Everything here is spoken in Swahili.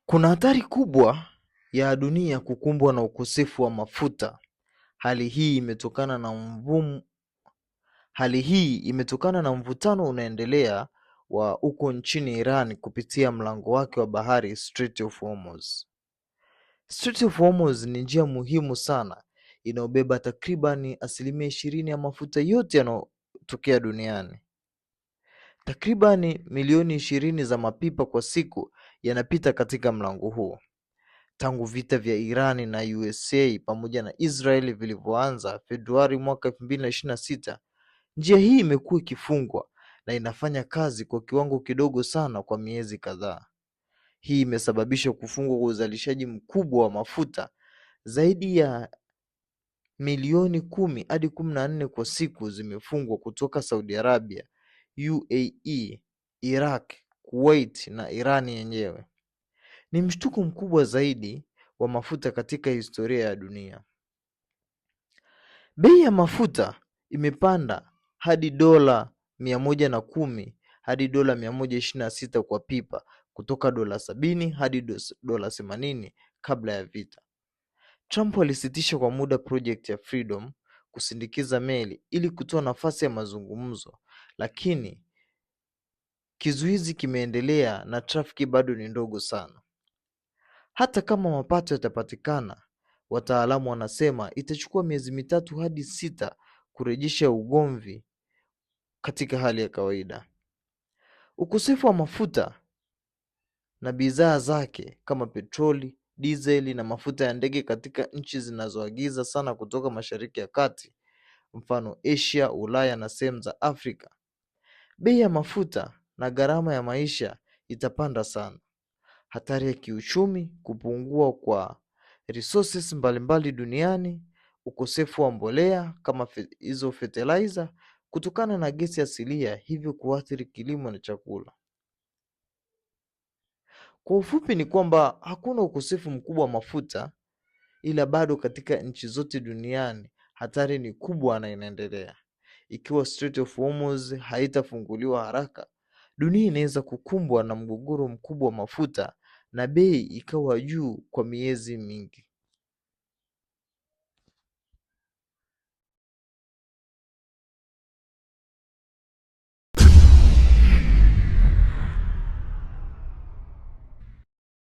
Kuna hatari kubwa ya dunia kukumbwa na ukosefu wa mafuta. Hali hii imetokana na mvutano unaendelea wa uko nchini Iran kupitia mlango wake wa bahari Strait of Hormuz. Strait of Hormuz ni njia muhimu sana inayobeba takribani 20% ya mafuta yote yanayotokea duniani. Takribani milioni 20 za mapipa kwa siku yanapita katika mlango huo. Tangu vita vya Irani na USA pamoja na Israeli vilivyoanza Februari mwaka 2026, njia hii imekuwa ikifungwa na inafanya kazi kwa kiwango kidogo sana kwa miezi kadhaa. Hii imesababisha kufungwa kwa uzalishaji mkubwa wa mafuta. Zaidi ya milioni 10 hadi 14 kwa siku zimefungwa kutoka Saudi Arabia, UAE, Iraq, Kuwait na Iran yenyewe. Ni mshtuko mkubwa zaidi wa mafuta katika historia ya dunia. Bei ya mafuta imepanda hadi dola 110 hadi dola 126 kwa pipa, kutoka dola 70 hadi dola 80 kabla ya vita. Trump alisitisha kwa muda project ya Freedom kusindikiza meli ili kutoa nafasi ya mazungumzo, lakini kizuizi kimeendelea na trafiki bado ni ndogo sana. Hata kama mapato yatapatikana, wataalamu wanasema itachukua miezi 3 hadi 6 kurejesha ugomvi katika hali ya kawaida. Ukosefu wa mafuta na bidhaa zake kama petroli, dizeli na mafuta ya ndege katika nchi zinazoagiza sana kutoka Mashariki ya Kati, mfano Asia, Ulaya na sehemu za Afrika. Bei ya mafuta na gharama ya maisha itapanda sana. Hatari ya kiuchumi, kupungua kwa resources mbalimbali duniani, ukosefu wa mbolea kama hizo fertilizer kutokana na gesi asilia, hivyo kuathiri kilimo na chakula. Kwa ufupi ni kwamba hakuna ukosefu mkubwa wa mafuta, ila bado katika nchi zote duniani hatari ni kubwa na inaendelea. Ikiwa Strait of Hormuz haitafunguliwa haraka, dunia inaweza kukumbwa na mgogoro mkubwa wa mafuta na bei ikawa juu kwa miezi mingi.